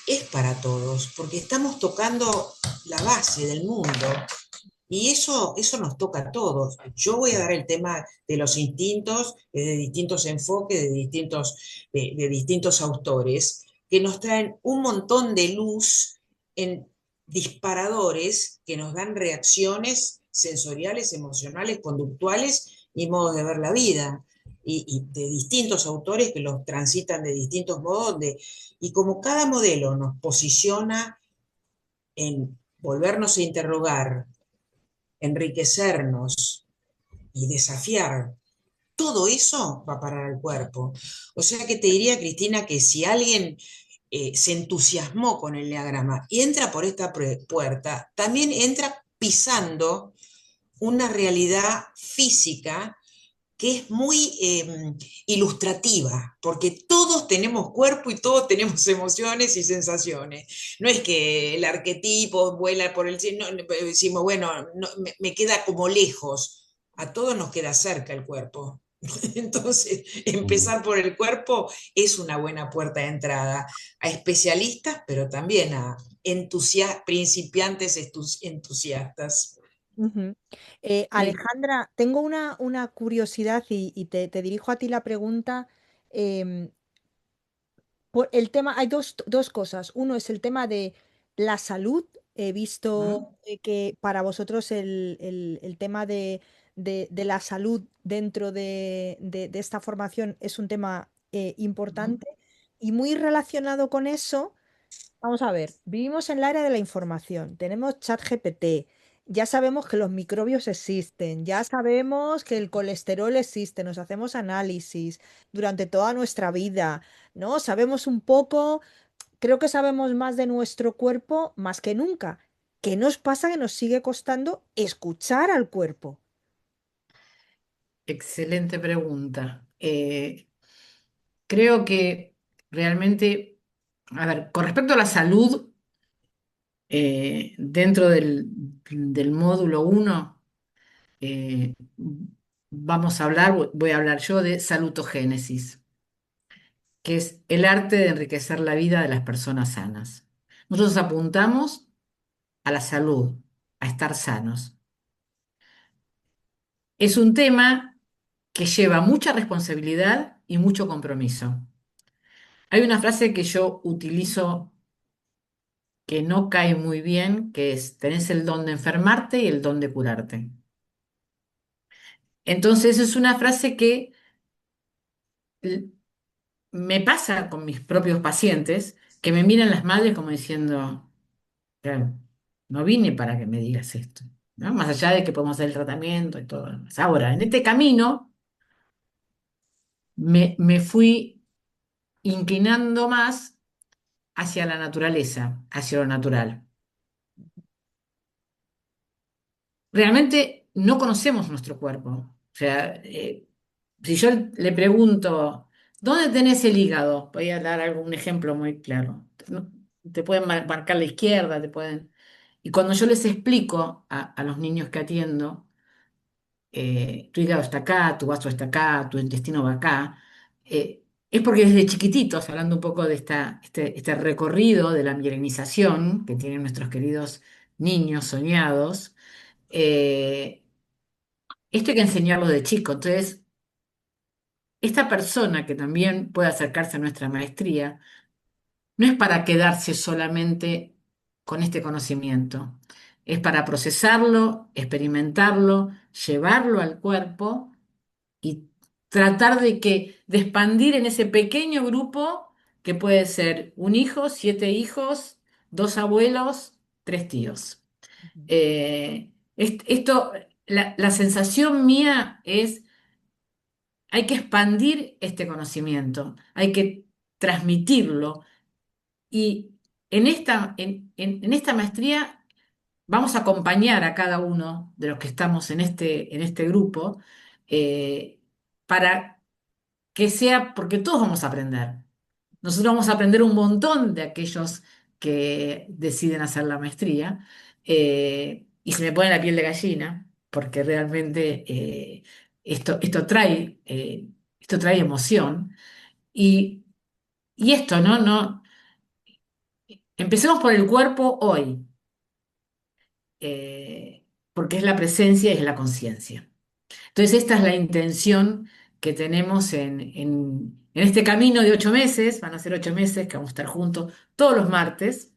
es para todos, porque estamos tocando la base del mundo y eso nos toca a todos. Yo voy a dar el tema de los instintos de distintos enfoques, de distintos autores, que nos traen un montón de luz en disparadores que nos dan reacciones sensoriales, emocionales, conductuales y modos de ver la vida. y de distintos autores que los transitan de distintos modos, y como cada modelo nos posiciona en volvernos a interrogar, enriquecernos y desafiar, todo eso va a parar al cuerpo. O sea que te diría, Cristina, que si alguien se entusiasmó con el enneagrama y entra por esta puerta, también entra pisando una realidad física que es muy ilustrativa, porque todos tenemos cuerpo y todos tenemos emociones y sensaciones. No es que el arquetipo vuela por el cielo, no, decimos, bueno, no, me queda como lejos, a todos nos queda cerca el cuerpo. Entonces, Mm. empezar por el cuerpo es una buena puerta de entrada a especialistas, pero también a principiantes entusiastas. Ujú. Sí. Alejandra, tengo una curiosidad y te dirijo a ti la pregunta. em, el tema, hay dos cosas. Uno es el tema de la salud. He visto ¿Mm? que para vosotros el tema de la salud dentro de esta formación es un tema ¿Mm? importante y muy relacionado con eso. Vamos a ver, vivimos en la era de la información, tenemos ChatGPT, ya sabemos que los microbios existen, ya sabemos que el colesterol existe, nos hacemos análisis durante toda nuestra vida, ¿no? Sabemos un poco, creo que sabemos más de nuestro cuerpo más que nunca. ¿Qué nos pasa que nos sigue costando escuchar al cuerpo? Excelente pregunta. Creo que realmente, a ver, con respecto a la salud, dentro del módulo uno, eh, vamos a hablar, voy a hablar yo de salutogénesis, que es el arte de enriquecer la vida de las personas sanas. Nosotros apuntamos a la salud, a estar sanos. Es un tema que lleva mucha responsabilidad y mucho compromiso. Hay una frase que yo utilizo que no cae muy bien, que es, tenés el don de enfermarte y el don de curarte. Entonces es una frase que l- me pasa con mis propios pacientes, que me miran las madres como diciendo, claro, no vine para que me digas esto, ¿no? Más allá de que podemos hacer el tratamiento y todo lo demás. Ahora, en este camino me fui inclinando más hacia la naturaleza, hacia lo natural. Realmente no conocemos nuestro cuerpo. O sea, si yo le pregunto, ¿dónde tenés el hígado? Voy a dar algún ejemplo muy claro. ¿No? Te pueden marcar la izquierda, te pueden... Y cuando yo les explico a los niños que atiendo, tu hígado está acá, tu vaso está acá, tu intestino va acá, es porque desde chiquititos, hablando un poco de este recorrido de la mielinización que tienen nuestros queridos niños soñados, eh, esto hay que enseñarlo de chico. Entonces, esta persona que también puede acercarse a nuestra maestría, no es para quedarse solamente con este conocimiento, es para procesarlo, experimentarlo, llevarlo al cuerpo y tratar de expandir en ese pequeño grupo que puede ser un hijo, 7 hijos, 2 abuelos, 3 tíos. Esto, la sensación mía es, hay que expandir este conocimiento, hay que transmitirlo y en esta maestría vamos a acompañar a cada uno de los que estamos en este grupo eh, para que sea, porque todos vamos a aprender. Nosotros vamos a aprender un montón de aquellos que deciden hacer la maestría y se me pone la piel de gallina porque realmente esto trae emoción y, y esto, ¿no? No, empecemos por el cuerpo hoy, porque es la presencia y es la conciencia. Entonces, esta es la intención que tenemos en este camino de 8 meses. Van a ser 8 meses que vamos a estar juntos todos los martes.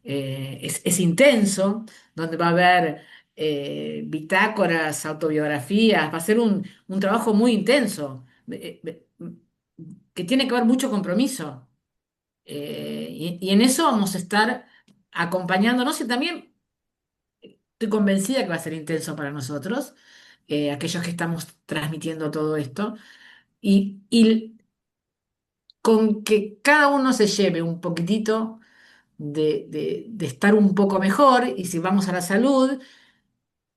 Es intenso, donde va a haber bitácoras, autobiografías, va a ser un trabajo muy intenso. que tiene que haber mucho compromiso. Y en eso vamos a estar acompañándonos y también estoy convencida que va a ser intenso para nosotros, aquellos que estamos transmitiendo todo esto, y con que cada uno se lleve un poquitito de estar un poco mejor, y si vamos a la salud,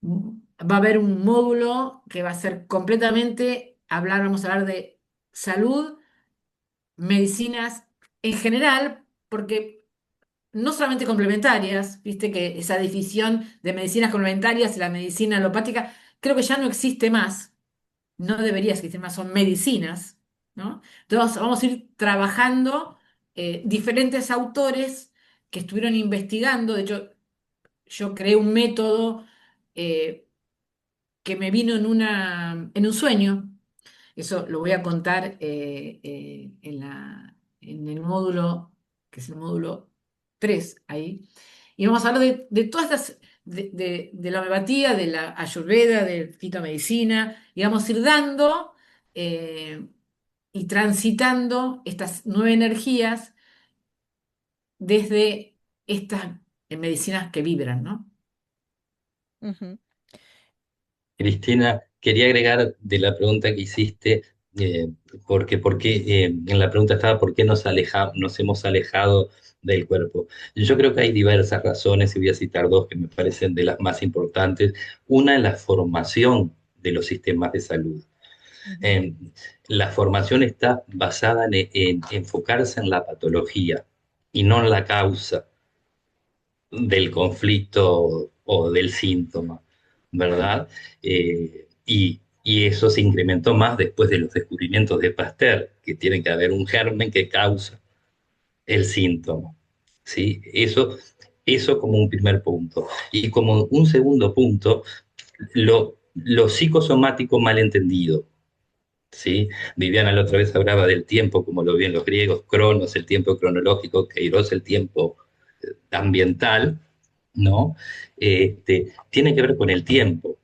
va a haber un módulo que va a ser completamente vamos a hablar de salud, medicinas en general, porque no solamente complementarias, viste que esa división de medicinas complementarias y la medicina alopática creo que ya no existe más, no debería existir más, son medicinas, ¿no? Entonces vamos a ir trabajando diferentes autores que estuvieron investigando, de hecho yo creé un método eh, que me vino en un sueño. Eso lo voy a contar en el módulo, que es el módulo 3 ahí. Y vamos a hablar de todas estas, de la homeopatía, de la ayurveda, de fitomedicina, y vamos a ir dando eh, y transitando estas 9 energías desde estas medicinas que vibran, ¿no? Ujú. Cristina, quería agregar de la pregunta que hiciste, eh, en la pregunta estaba ¿por qué nos hemos alejado del cuerpo? Yo creo que hay diversas razones y voy a citar dos que me parecen de las más importantes. Una es la formación de los sistemas de salud. Ujú. Eh, la formación está basada en enfocarse en la patología y no en la causa del conflicto o del síntoma, ¿verdad? Y eso se incrementó más después de los descubrimientos de Pasteur, que tiene que haber un germen que causa el síntoma, ¿sí? Eso como un primer punto. Y como un segundo punto, lo psicosomático malentendido, ¿sí? Viviana la otra vez hablaba del tiempo, como lo ven los griegos, cronos, el tiempo cronológico, kairos, el tiempo ambiental, ¿no? Tiene que ver con el tiempo,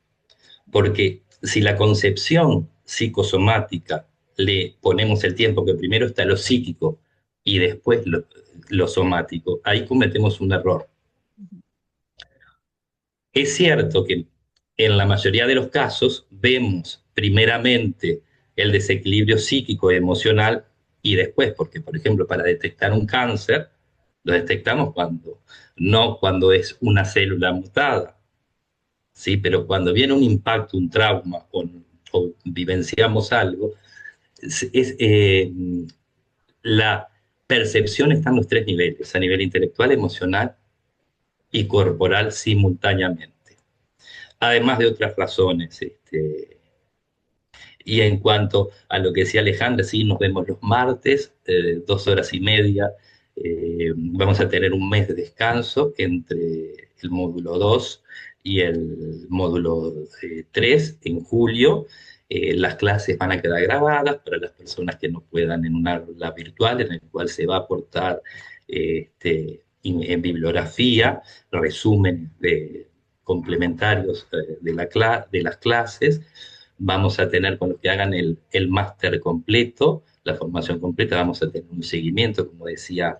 porque si la concepción psicosomática le ponemos el tiempo, que primero está lo psíquico y después lo somático, ahí cometemos un error. Es cierto que en la mayoría de los casos vemos primeramente el desequilibrio psíquico y emocional y después, porque por ejemplo para detectar un cáncer, lo detectamos no cuando es una célula mutada, ¿sí? Pero cuando viene un impacto, un trauma o vivenciamos algo, la percepción está en los tres niveles, a nivel intelectual, emocional y corporal simultáneamente. Además de otras razones. Y en cuanto a lo que decía Alejandra, sí, nos vemos los martes, 2 horas y media. Vamos a tener un mes de descanso entre el módulo 2 y el módulo 3 en julio. Las clases van a quedar grabadas para las personas que no puedan en una aula virtual en el cual se va a aportar en bibliografía, resumen complementarios de las clases. Vamos a tener con los que hagan el máster completo, la formación completa, vamos a tener un seguimiento, como decía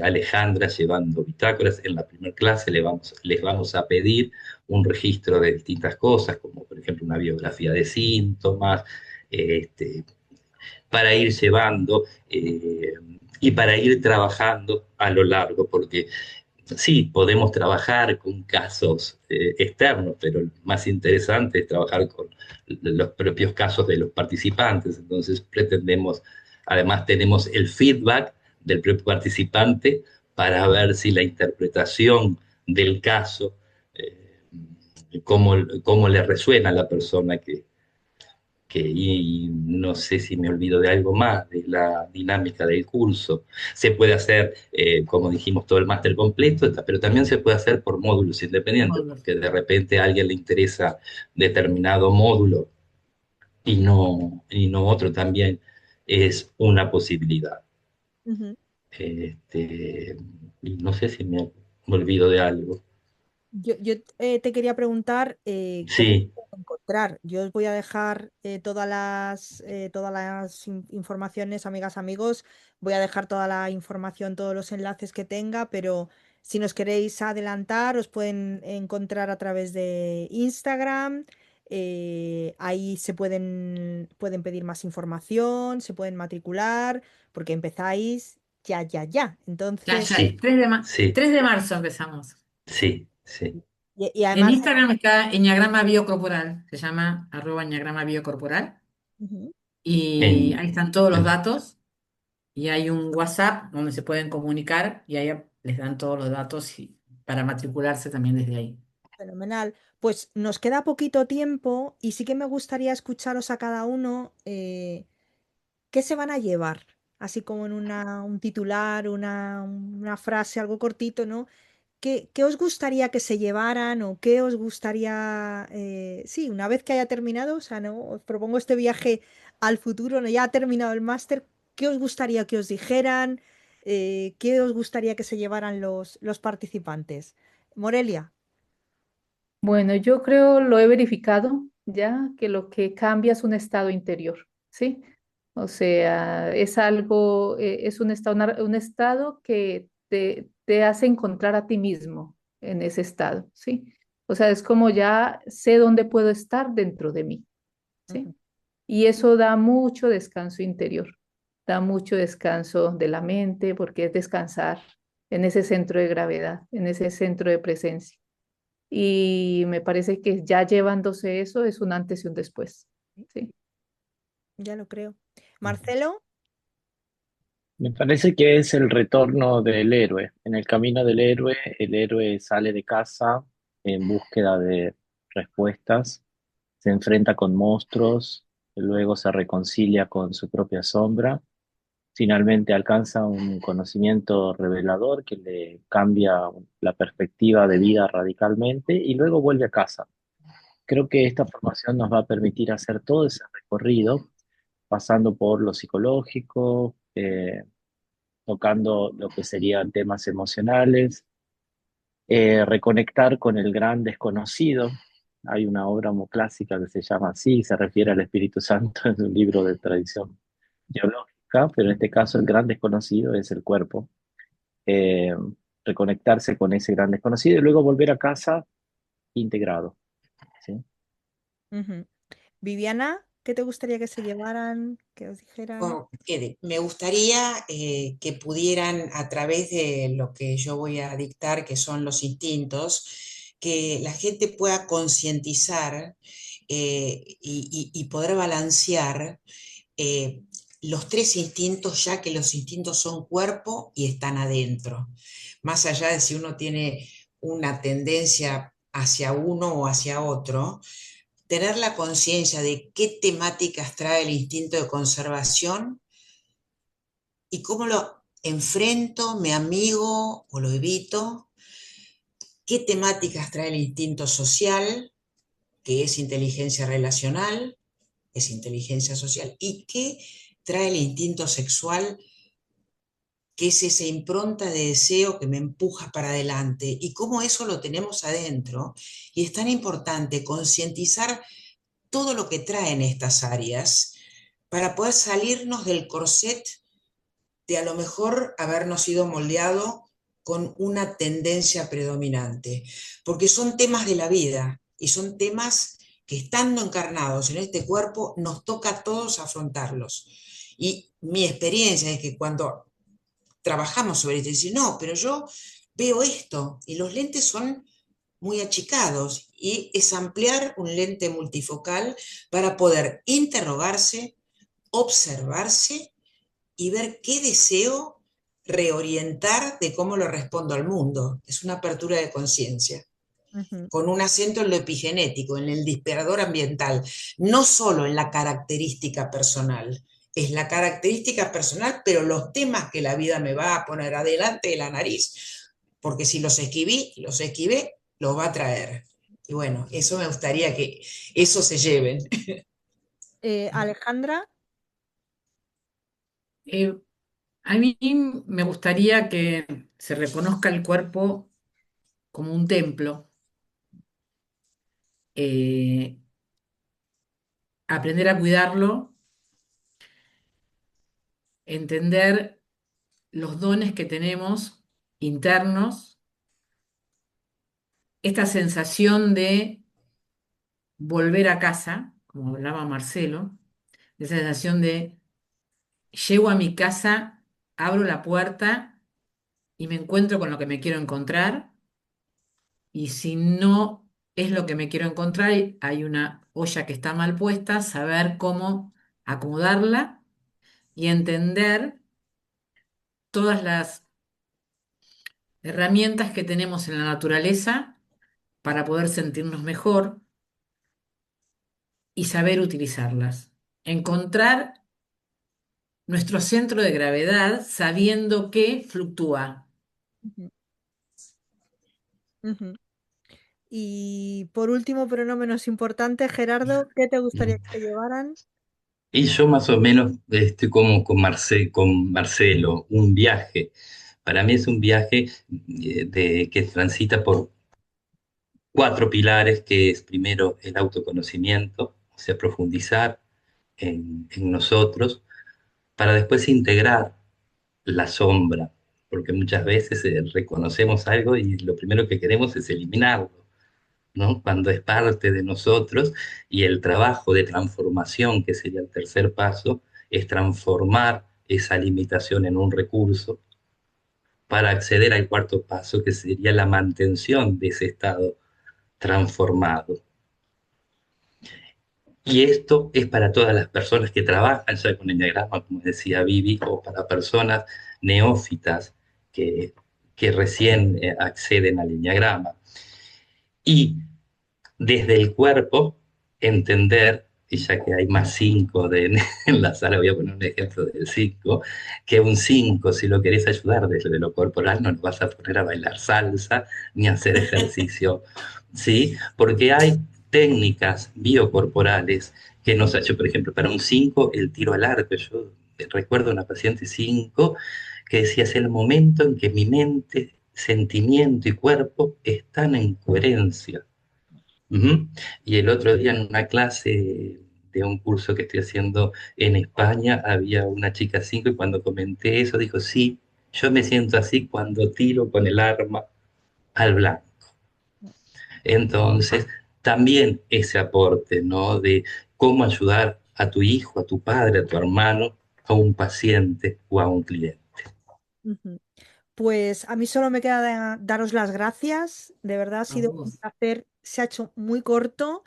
Alejandra, llevando bitácoras. En la primera clase les vamos a pedir un registro de distintas cosas, como por ejemplo una biografía de síntomas, este, para ir llevando y para ir trabajando a lo largo, porque sí, podemos trabajar con casos externos, pero lo más interesante es trabajar con los propios casos de los participantes. Entonces pretendemos, además tenemos el feedback del propio participante para ver si la interpretación del caso, eh, cómo le resuena a la persona y no sé si me olvido de algo más, de la dinámica del curso. Se puede hacer, como dijimos, todo el máster completo, pero también se puede hacer por módulos independientes, porque de repente a alguien le interesa determinado módulo y no otro también es una posibilidad. Ujú. Y no sé si me olvido de algo. Yo te quería preguntar cómo Sí. encontrar. Yo os voy a dejar todas las informaciones, amigas, amigos. Voy a dejar toda la información, todos los enlaces que tenga, pero si nos queréis adelantar, os pueden encontrar a través de Instagram. Ahí pueden pedir más información, se pueden matricular, porque empezáis ya, ya, ya. Ya, Entonces, ya, Sí, sí, 3 de marzo empezamos. sí, sí. y En además... Instagram está Enneagrama Biocorporal, se llama @Enneagrama Biocorporal, Ujú. y En, ahí están todos los en- datos, y hay un WhatsApp donde se pueden comunicar, y ahí les dan todos los datos para matricularse también desde ahí. Fenomenal. Pues nos queda poquito tiempo y sí que me gustaría escucharos a cada uno qué se van a llevar, así como en un titular, una frase, algo cortito, ¿no? ¿Qué os gustaría que se llevaran o qué os gustaría, sí, una vez que haya terminado, o sea, ¿no? Os propongo este viaje al futuro, ¿no? Ya ha terminado el máster, ¿qué os gustaría que os dijeran? ¿Qué os gustaría que se llevaran los participantes? Morelia. Bueno, yo creo, lo he verificado ya, que lo que cambia es un estado interior, ¿sí? O sea, es algo, es un estado, un estado que te hace encontrar a ti mismo en ese estado, ¿sí? O sea, es como ya sé dónde puedo estar dentro de mí, Ujú, ¿sí? Y eso da mucho descanso interior, da mucho descanso de la mente, porque es descansar en ese centro de gravedad, en ese centro de presencia. Y me parece que ya llevándose eso es un antes y un después, ¿sí? ya lo creo. Marcelo. Me parece que es el retorno del héroe. En el camino del héroe, el héroe sale de casa en búsqueda de respuestas, se enfrenta con monstruos, luego se reconcilia con su propia sombra, finalmente alcanza un conocimiento revelador que le cambia la perspectiva de vida radicalmente y luego vuelve a casa. Creo que esta formación nos va a permitir hacer todo ese recorrido, pasando por lo psicológico, tocando lo que serían temas emocionales, reconectar con el gran desconocido. Hay una obra muy clásica que se llama así, se refiere al Espíritu Santo en un libro de tradición teológica, pero en este caso el gran desconocido es el cuerpo. Eh, Reconectarse con ese gran desconocido y luego volver a casa integrado, ¿sí? Ujú. Viviana, ¿qué te gustaría que se llevaran, que os dijeran? Me gustaría que pudieran, a través de lo que yo voy a dictar, que son los instintos, que la gente pueda concientizar y poder balancear eh, los tres instintos, ya que los instintos son cuerpo y están adentro. Más allá de si uno tiene una tendencia hacia uno o hacia otro, tener la conciencia de qué temáticas trae el instinto de conservación y cómo lo enfrento, me amigo o lo evito, qué temáticas trae el instinto social, que es inteligencia relacional, es inteligencia social, y qué trae el instinto sexual, que es esa impronta de deseo que me empuja para adelante, y cómo eso lo tenemos adentro. Y es tan importante concientizar todo lo que traen estas áreas para poder salirnos del corset de a lo mejor habernos sido moldeado con una tendencia predominante, porque son temas de la vida y son temas que estando encarnados en este cuerpo nos toca a todos afrontarlos. Y mi experiencia es que cuando trabajamos sobre esto, decir, no, pero yo veo esto y los lentes son muy achicados y es ampliar un lente multifocal para poder interrogarse, observarse y ver qué deseo reorientar de cómo lo respondo al mundo. Es una apertura de conciencia, Ujú, con un acento en lo epigenético, en el disparador ambiental, no solo en la característica personal. Es la característica personal, pero los temas que la vida me va a poner adelante de la nariz, porque si los esquivé, los va a traer. Y bueno, eso me gustaría que eso se lleven. Alejandra. Eh, a mí me gustaría que se reconozca el cuerpo como un templo, eh, aprender a cuidarlo, entender los dones que tenemos internos, esta sensación de volver a casa, como hablaba Marcelo, esa sensación de llego a mi casa, abro la puerta y me encuentro con lo que me quiero encontrar, y si no es lo que me quiero encontrar, y hay una olla que está mal puesta, saber cómo acomodarla y entender todas las herramientas que tenemos en la naturaleza para poder sentirnos mejor y saber utilizarlas. Encontrar nuestro centro de gravedad sabiendo que fluctúa. Ujú, ujú. Y por último, pero no menos importante, Gerardo, ¿qué te gustaría que se llevaran? Y yo más o menos estoy como con Marcelo, un viaje. Para mí es un viaje que transita por cuatro pilares, que es primero el autoconocimiento, o sea, profundizar en nosotros, para después integrar la sombra, porque muchas veces reconocemos algo y lo primero que queremos es eliminarlo, ¿no? Cuando es parte de nosotros, y el trabajo de transformación, que sería el tercer paso, es transformar esa limitación en un recurso para acceder al cuarto paso, que sería la mantención de ese estado transformado. Y esto es para todas las personas que trabajan ya con enneagrama, como decía Vivi, o para personas neófitas que, que recién acceden al enneagrama. Y desde el cuerpo, entender, y ya que hay más cinco en la sala, voy a poner un ejemplo del cinco, que un cinco, si lo querés ayudar desde lo corporal, no lo vas a poner a bailar salsa ni a hacer ejercicio, ¿sí? Porque hay técnicas biocorporales que nos ha hecho, por ejemplo, para un 5 el tiro al arco. Yo recuerdo a una paciente 5 que decía, es el momento en que mi mente, sentimiento y cuerpo están en coherencia. Ujú. Y el otro día en una clase de un curso que estoy haciendo en España, había una chica 5 y cuando comenté eso dijo, sí, yo me siento así cuando tiro con el arma al blanco. Entonces, también ese aporte, ¿no? De cómo ayudar a tu hijo, a tu padre, a tu hermano, a un paciente o a un cliente. Ujú. Pues a mí solo me queda daros las gracias. De verdad ha A sido un vos. placer. Se ha hecho muy corto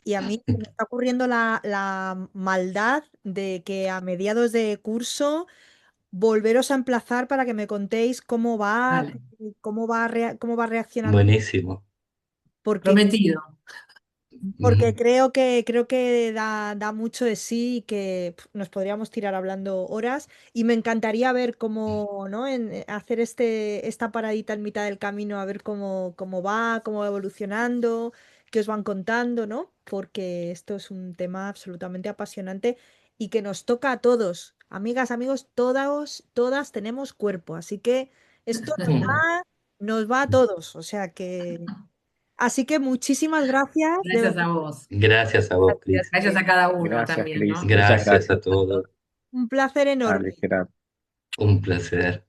y a mí se me está ocurriendo la maldad de que a mediados de curso volveros a emplazar para que me contéis Dale, cómo va reaccionando, Buenísimo. porque prometido. porque Ujú. creo que da mucho de sí y que nos podríamos tirar hablando horas. Y me encantaría ver cómo, ¿no? Hacer esta paradita en mitad del camino, a ver cómo va evolucionando, qué os van contando, ¿no? Porque esto es un tema absolutamente apasionante y que nos toca a todos. Amigas, amigos, todas tenemos cuerpo. Así que esto nos va a todos. O sea que. Así que muchísimas gracias, de Gracias verdad. a vos. Gracias a vos, Gracias. Cris. Gracias a cada uno Gracias, también, Cris. ¿no? Muchas Gracias gracias. a todos. Un placer Dale, enorme. Gerardo. Un placer.